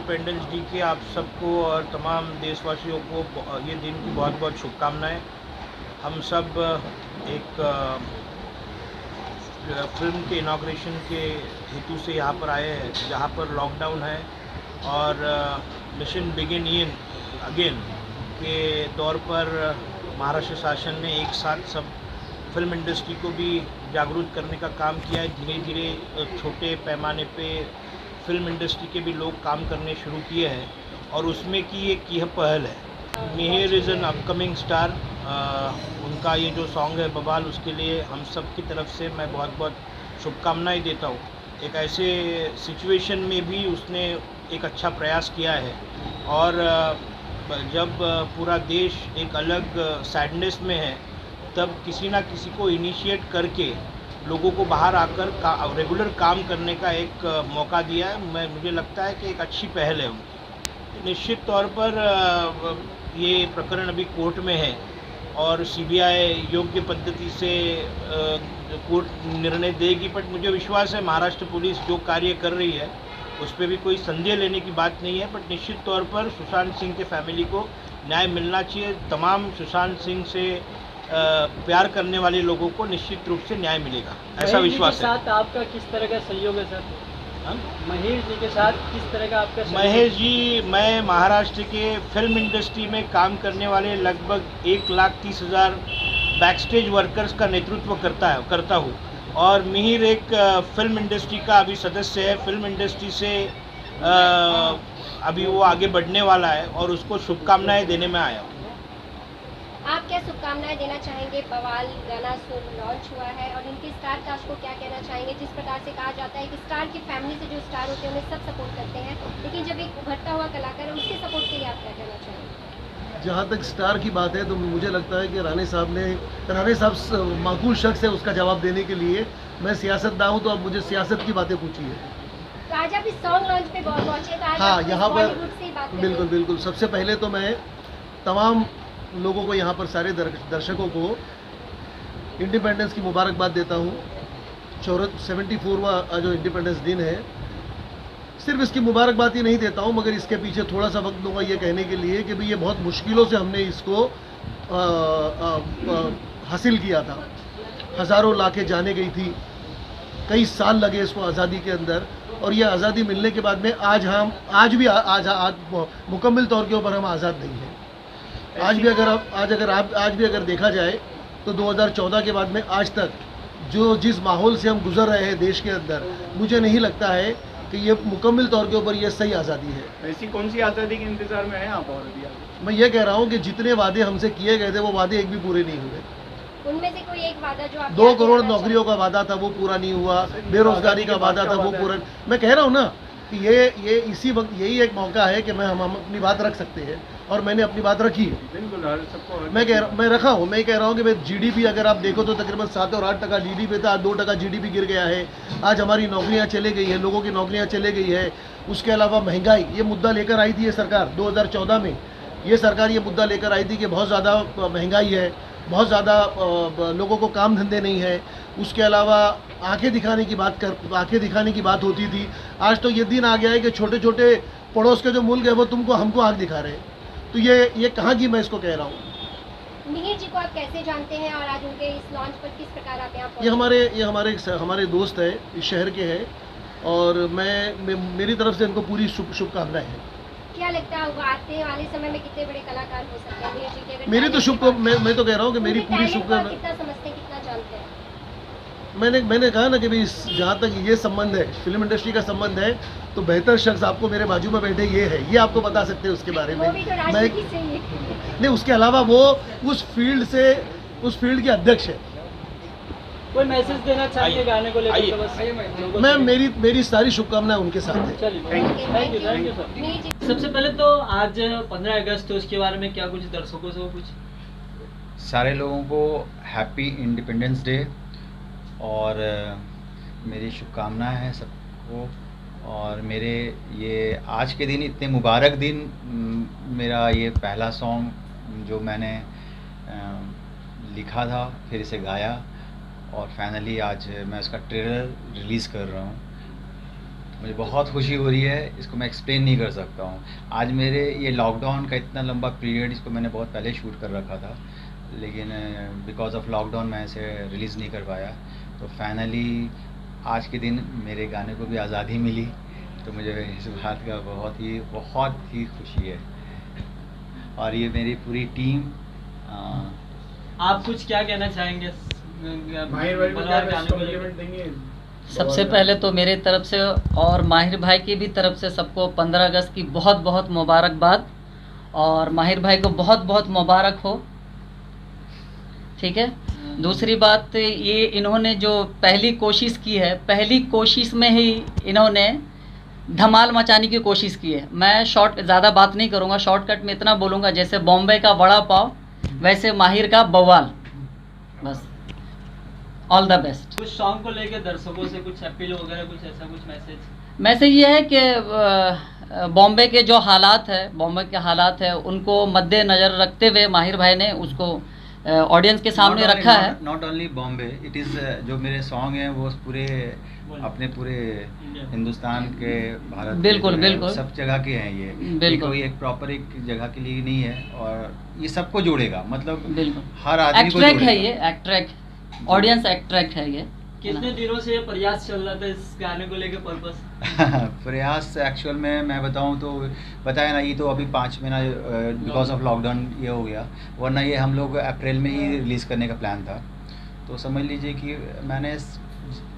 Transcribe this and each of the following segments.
Independence day की आप सबको और तमाम देशवासियों को ये दिन की बहुत बहुत शुभकामनाएं। हम सब एक फिल्म के इनाग्रेशन के हेतु से यहाँ पर आए हैं, जहाँ पर लॉकडाउन है और मिशन बिगिन इन अगेन के दौर पर महाराष्ट्र शासन ने एक साथ सब फिल्म इंडस्ट्री को भी जागरूक करने का काम किया है। धीरे धीरे छोटे पैमाने पे फिल्म इंडस्ट्री के भी लोग काम करने शुरू किए हैं और उसमें की एक यह पहल है। Mihir is an upcoming star. उनका ये जो सॉन्ग है बवाल, उसके लिए हम सब की तरफ से मैं बहुत बहुत शुभकामनाएं देता हूँ। एक ऐसे सिचुएशन में भी उसने एक अच्छा प्रयास किया है और जब पूरा देश एक अलग सैडनेस में है, तब किसी ना किसी को इनिशिएट करके लोगों को बाहर आकर रेगुलर काम करने का एक मौका दिया है। मुझे लगता है कि एक अच्छी पहल है उनकी। निश्चित तौर पर ये प्रकरण अभी कोर्ट में है और सीबीआई योग्य पद्धति से कोर्ट निर्णय देगी, बट मुझे विश्वास है महाराष्ट्र पुलिस जो कार्य कर रही है उस पर भी कोई संदेह लेने की बात नहीं है। बट निश्चित तौर पर सुशांत सिंह के फैमिली को न्याय मिलना चाहिए। तमाम सुशांत सिंह से प्यार करने वाले लोगों को निश्चित रूप से न्याय मिलेगा, ऐसा विश्वास है। साथ आपका किस तरह का सहयोग है सर? महेश जी के साथ किस तरह का आपका सहयोग? महेश जी, मैं महाराष्ट्र के फिल्म इंडस्ट्री में काम करने वाले लगभग 1,30,000 बैकस्टेज वर्कर्स का नेतृत्व करता हूँ और मिहिर एक फिल्म इंडस्ट्री का अभी सदस्य है। फिल्म इंडस्ट्री से अभी वो आगे बढ़ने वाला है और उसको शुभकामनाएं देने में आया हूँ। आप क्या शुभकामनाएं देना चाहेंगे? बवाल गाना लॉन्च हुआ है और इनके स्टार कास्ट को क्या कहना चाहेंगे? जिस प्रकार से कहा जाता है कि स्टार की फैमिली से जो स्टार होते हैं उन्हें सब सपोर्ट करते हैं, लेकिन जब एक उभरता हुआ कलाकार है उसके सपोर्ट के लिए आप क्या कहना चाहेंगे? जहाँ तक स्टार की बात है तो मुझे लगता है कि राणे साहब माकूल शख्स है उसका जवाब देने के लिए। मैं सियासतदान हूँ तो अब मुझे सियासत की बातें पूछिए। तो आज आप इस सॉन्ग लॉन्च पे पहुंचे, तो आज हाँ, यहाँ पर बिल्कुल बिल्कुल सबसे पहले तो मैं तमाम लोगों को, यहाँ पर सारे दर्शकों को इंडिपेंडेंस की मुबारकबाद देता हूँ। 74वां जो इंडिपेंडेंस दिन है, सिर्फ इसकी मुबारकबाद ही नहीं देता हूँ मगर इसके पीछे थोड़ा सा वक्त दूंगा ये कहने के लिए कि भाई ये बहुत मुश्किलों से हमने इसको हासिल किया था। हज़ारों लाखें जाने गई थी, कई साल लगे इसको आज़ादी के अंदर, और ये आज़ादी मिलने के बाद में आज भी मुकम्मल तौर के ऊपर हम आज़ाद नहीं हैं। आज भी अगर देखा जाए तो 2014 के बाद में आज तक जिस माहौल से हम गुजर रहे हैं देश के अंदर, मुझे नहीं लगता है कि ये मुकम्मल तौर के ऊपर ये सही आज़ादी है। ऐसी कौन सी आज़ादी के इंतजार में है आप? और अभी मैं ये कह रहा हूँ कि जितने वादे हमसे किए गए थे वो वादे एक भी पूरे नहीं हुए। उनमें से कोई एक वादा जो आप 2 करोड़ नौकरियों का वादा था वो पूरा नहीं हुआ, बेरोजगारी का वादा था वो पूरा। मैं कह रहा हूँ ना कि ये इसी वक्त यही एक मौका है कि हम अपनी बात रख सकते हैं और मैंने अपनी बात रखी है। मैं रखा हूँ। मैं कह रहा हूँ कि भाई जीडीपी अगर आप देखो तो तकरीबन 7 और 8% जीडीपी था, 2% जीडीपी गिर गया है। आज हमारी नौकरियाँ चले गई है, लोगों की नौकरियाँ चले गई है। उसके अलावा महंगाई, ये मुद्दा लेकर आई थी ये सरकार 2014 में। ये सरकार ये मुद्दा लेकर आई थी कि बहुत ज़्यादा महंगाई है, बहुत ज़्यादा लोगों को काम धंधे नहीं है। उसके अलावा आंखें दिखाने की बात होती थी। आज तो ये दिन आ गया है कि छोटे छोटे पड़ोस के जो मुल्क है वो हमको आंख दिखा रहे हैं। तो ये कहाँ की मैं इसको कह रहा हूँ। मिहिर जी को आप कैसे जानते हैं और आज उनके इस लॉन्च पर किस प्रकार आप यहाँ पहुंचे? ये हमारे दोस्त है, इस शहर के हैं और मेरी तरफ से इनको पूरी शुभकामनाएं हैं। क्या लगता है आने वाले समय में कितने बड़े कलाकार हो सकते हैं मिहिर जी के? मेरी तो मैं तो कह रहा हूँ कि मेरी पूरी शुभकामनाएं। कितना समझते हैं, कितना जानते हैं? मैंने कहा ना कि भाई जहाँ तक ये संबंध है, फिल्म इंडस्ट्री का संबंध है, तो बेहतर शख्स आपको मेरे बाजू में बैठे ये है, ये आपको बता सकते हैं उसके बारे में। नहीं, उसके अलावा वो उस फील्ड के अध्यक्ष है। कोई मैसेज देना चाहिए गाने को लेकर? मैं मेरी सारी शुभकामनाएं उनके साथ है। Thank you sir. सबसे पहले तो आज 15 अगस्त, तो उसके बारे में क्या कुछ दर्शकों से कुछ? सारे लोगों को हैप्पी इंडिपेंडेंस डे और मेरी शुभकामनाएं हैं सबको। और मेरे ये आज के दिन, इतने मुबारक दिन, मेरा ये पहला सॉन्ग जो मैंने लिखा था फिर इसे गाया और फाइनली आज मैं उसका ट्रेलर रिलीज़ कर रहा हूँ। मुझे बहुत खुशी हो रही है, इसको मैं एक्सप्लेन नहीं कर सकता हूँ। आज मेरे ये लॉकडाउन का इतना लंबा पीरियड, इसको मैंने बहुत पहले शूट कर रखा था, लेकिन बिकॉज ऑफ लॉकडाउन मैं इसे रिलीज़ नहीं कर पाया। तो फाइनली आज के दिन मेरे गाने को भी आज़ादी मिली, तो मुझे इस बात का बहुत ही खुशी है। और ये मेरी पूरी टीम। आप कुछ क्या कहना चाहेंगे बलवार गाने को लेकर? सबसे पहले तो मेरे तरफ से और माहिर भाई की भी तरफ से सबको 15 अगस्त की बहुत बहुत मुबारकबाद, और माहिर भाई को बहुत बहुत मुबारक हो, ठीक है। दूसरी बात, ये इन्होंने जो पहली कोशिश की है, पहली कोशिश में ही इन्होंने धमाल मचाने की कोशिश की है। मैं ज़्यादा बात नहीं करूँगा, शॉर्टकट में इतना बोलूँगा, जैसे बॉम्बे का वड़ा पाव वैसे माहिर का बवाल। बस, ऑल द बेस्ट। कुछ सॉन्ग को लेकर दर्शकों से कुछ अपील वगैरह, कुछ ऐसा कुछ मैसेज ये है कि बॉम्बे के जो हालात है उनको मद्देनज़र रखते हुए माहिर भाई ने उसको ऑडियंस के सामने रखा है। Not only Bombay, it is जो मेरे सॉन्ग हैं वो अपने पूरे हिंदुस्तान के, भारत बिल्कुल के बिल्कुल सब जगह के हैं। ये कोई एक प्रॉपर एक जगह के लिए नहीं है, और ये सबको जोड़ेगा, मतलब बिल्कुल हर आदमी को जोड़ेगा। है ये एट्रैक्ट ऑडियंस एट्रैक्ट है ये। कितने दिनों से ये प्रयास चल रहा था इस गाने को लेकर पर्पस? प्रयास एक्चुअल में मैं बताऊं तो बताया ना, ये तो अभी 5 महीना बिकॉज ऑफ लॉकडाउन ये हो गया, वरना ये हम लोग अप्रैल में ही रिलीज़ करने का प्लान था। तो समझ लीजिए कि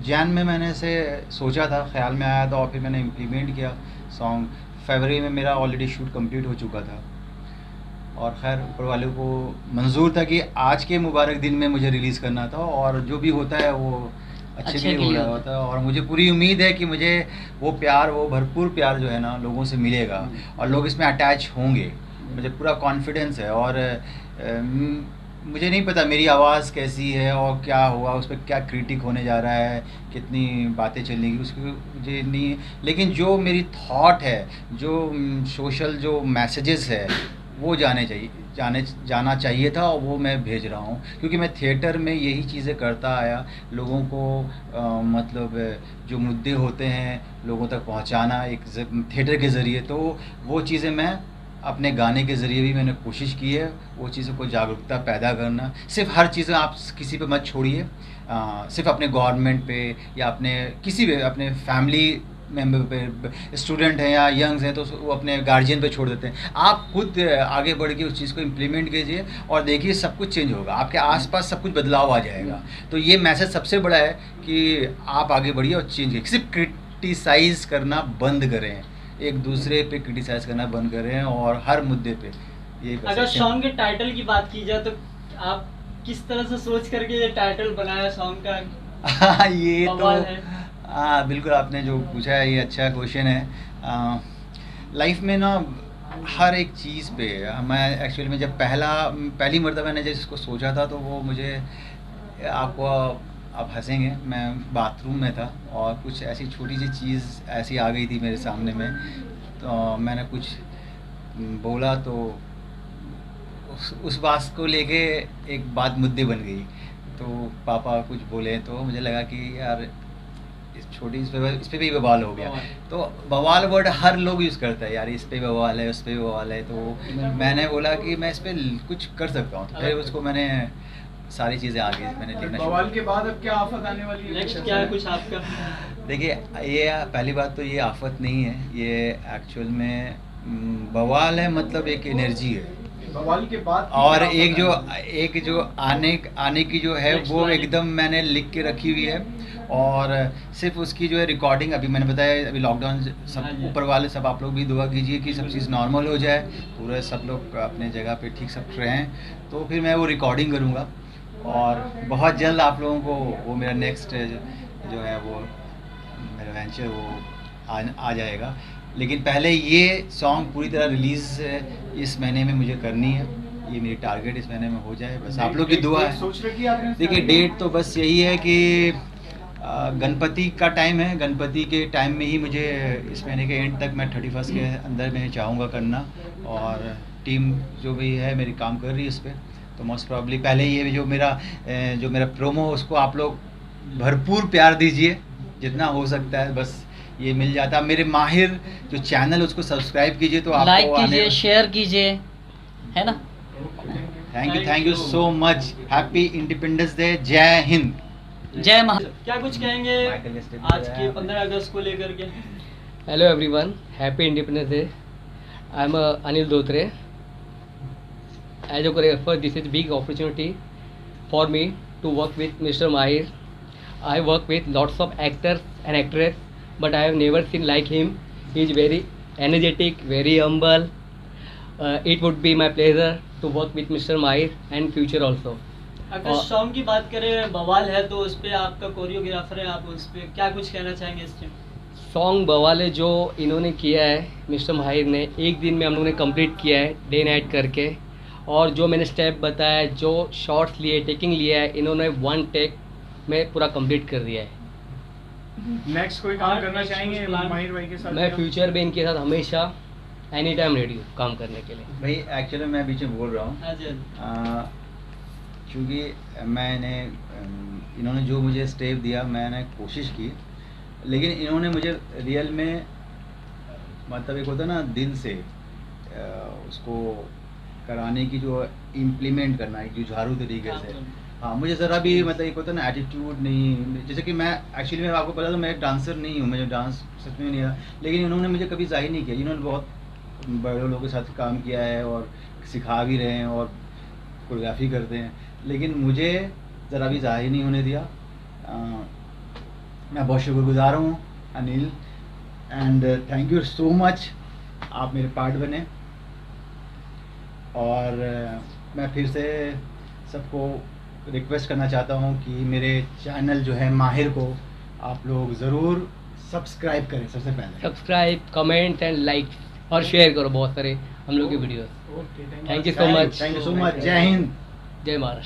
जैन में मैंने इसे सोचा था, ख्याल में आया था, और फिर मैंने इम्प्लीमेंट किया सॉन्ग। फरवरी में मेरा ऑलरेडी शूट कंप्लीट हो चुका था, और खैर ऊपर वाले को मंजूर था कि आज के मुबारक दिन में मुझे रिलीज़ करना था, और जो भी होता है वो अच्छे के लिए हो रहा होता है। और मुझे पूरी उम्मीद है कि मुझे वो भरपूर प्यार जो है ना लोगों से मिलेगा, और लोग इसमें अटैच होंगे, मुझे पूरा कॉन्फिडेंस है। और मुझे नहीं पता मेरी आवाज़ कैसी है और क्या हुआ, उस पर क्या क्रिटिक होने जा रहा है, कितनी बातें चलेंगी, उसकी मुझे नहीं, लेकिन जो मेरी थॉट है, जो सोशल जो मैसेजेस है वो जाना चाहिए था, और वो मैं भेज रहा हूँ। क्योंकि मैं थिएटर में यही चीज़ें करता आया, लोगों को मतलब जो मुद्दे होते हैं लोगों तक पहुँचाना एक थिएटर के ज़रिए, तो वो चीज़ें मैं अपने गाने के ज़रिए भी मैंने कोशिश की है, वो चीज़ों को जागरूकता पैदा करना। सिर्फ हर चीज़ें आप किसी पे मत छोड़िए, सिर्फ अपने गवर्नमेंट पे या अपने किसी भी अपने फैमिली मेंबर पे, स्टूडेंट हैं या यंग्स हैं तो वो अपने गार्जियन पे छोड़ देते हैं। आप खुद आगे बढ़ के उस चीज़ को इम्प्लीमेंट कीजिए, और देखिए सब कुछ चेंज होगा, आपके आसपास सब कुछ बदलाव आ जाएगा। तो ये मैसेज सबसे बड़ा है कि आप आगे बढ़िए और चेंज कीजिए। सिर्फ क्रिटिसाइज़ करना बंद करें, एक दूसरे पे क्रिटिसाइज़ करना बंद करें, और हर मुद्दे पे ये। अगर सॉन्ग के टाइटल की बात की जाए तो आप किस तरह से सोच करके ये टाइटल बनाया सॉन्ग का? ये तो हाँ बिल्कुल, आपने जो पूछा है ये अच्छा क्वेश्चन है। लाइफ में ना हर एक चीज़ पे मैं एक्चुअली में जब पहली मर्तबा मैंने जब इसको सोचा था, तो वो मुझे आप हंसेंगे, मैं बाथरूम में था और कुछ ऐसी छोटी सी चीज़ ऐसी आ गई थी मेरे सामने में, तो मैंने कुछ बोला, तो उस बात को लेके एक बात मुद्दे बन गई। तो पापा कुछ बोले, तो मुझे लगा कि यार इस पे भी बवाल हो गया। तो बवाल वर्ड हर लोग यूज़ करता है, यार इस पे बवाल है, उस पे बवाल है। तो मैंने बोला कि मैं इस पे कुछ कर सकता हूँ, तो फिर उसको मैंने सारी चीज़ें आगे मैंने लिखना। बवाल के बाद अब क्या आफत आने वाली है? नेक्स्ट क्या है कुछ आपका? देखिए, ये पहली बात तो ये आफत नहीं है, ये एक्चुअल में बवाल है, मतलब एक एनर्जी है बवाल के बाद। और एक जो आने की जो है वो एकदम मैंने लिख के रखी हुई है, और सिर्फ उसकी जो है रिकॉर्डिंग, अभी मैंने बताया अभी लॉकडाउन सब ऊपर वाले सब आप लोग भी दुआ कीजिए कि सब चीज़ नॉर्मल हो जाए, पूरे सब लोग अपने जगह पे ठीक सब रहें, तो फिर मैं वो रिकॉर्डिंग करूँगा, और बहुत जल्द आप लोगों को वो मेरा नेक्स्ट जो है वो मेरा वेंचर वो आ जाएगा। लेकिन पहले ये सॉन्ग पूरी तरह रिलीज़ इस महीने में मुझे करनी है, ये मेरी टारगेट इस महीने में हो जाए, बस आप लोग की दुआ है। सोच रखी है आपने? देखिए, डेट तो बस यही है कि गणपति का टाइम है, गणपति के टाइम में ही मुझे इस महीने के एंड तक मैं 31 के अंदर में चाहूँगा करना, और टीम जो भी है मेरी काम कर रही है इस पर, तो मोस्ट प्रॉब्ली पहले ये जो मेरा प्रोमो उसको आप लोग भरपूर प्यार दीजिए जितना हो सकता है, बस ये मिल जाता। मेरे माहिर जो चैनल उसको सब्सक्राइब कीजिए तो आपको लाइक कीजिए, शेयर कीजिए, है ना। Thank you so much. Happy independence day. जय हिंद। जय महाराष्ट्र। क्या कुछ कहेंगे आज के 15 अगस्त को लेकर के? Hello everyone, happy Independence Day. I am Anil Dotre. As a choreographer, this is a big opportunity for me to work with Mr. Mahir. I work with lots of actors and actresses, but I have never seen like him. He is very energetic, very humble. It would be my pleasure to work with Mr. Mahir and future also. अगर song की बात करें, बवाल है, तो उस पे आपका कोरियोग्राफर है, आप उस पे क्या कुछ कहना चाहेंगे इस पे? सॉन्ग बवाले जो इन्होंने किया है मिस्टर माहिर ने, एक दिन में हम लोगों ने कंप्लीट किया है डे नाइट करके। और जो मैंने स्टेप बताया, जो शॉट्स लिए, टेकिंग लिया है, इन्होंने 1 टेक में पूरा कंप्लीट कर दिया है। नेक्स्ट कोई काम करना चाहेंगे माहिर भाई के साथ? मैं फ्यूचर में इनके साथ हमेशा एनी टाइम रेडी हूँ काम करने के लिए। भाई एक्चुअली मैं बीच में बोल रहा हूँ, हाँ जी। क्योंकि इन्होंने जो मुझे स्टेप दिया मैंने कोशिश की, लेकिन इन्होंने मुझे रियल में मतलब एक होता है ना दिल से उसको कराने की, जो इम्प्लीमेंट करना है जुझारू तरीके से। हाँ, मुझे ज़रा भी मतलब एक होता है ना एटीट्यूड नहीं। जैसे कि मैं एक्चुअली मैं आपको पता था मैं एक डांसर नहीं हूँ, मुझे डांस सच में नहीं आता, लेकिन इन्होंने मुझे कभी जाहिर नहीं किया। इन्होंने बहुत बड़े लोगों के साथ काम किया है और सिखा भी रहे हैं और कोरियोग्राफी करते हैं, लेकिन मुझे ज़रा भी जाहिर नहीं होने दिया। मैं बहुत शुक्रगुजार हूँ Anil, and thank you so much, आप मेरे पार्ट बने। और मैं फिर से सबको रिक्वेस्ट करना चाहता हूँ कि मेरे चैनल जो है माहिर को आप लोग ज़रूर सब्सक्राइब करें। सबसे पहले सब्सक्राइब, कमेंट एंड लाइक और शेयर करो बहुत सारे हम लोग की videos. Thank you so much. Thank you so much. जय हिंद, जय महाराष्ट्र।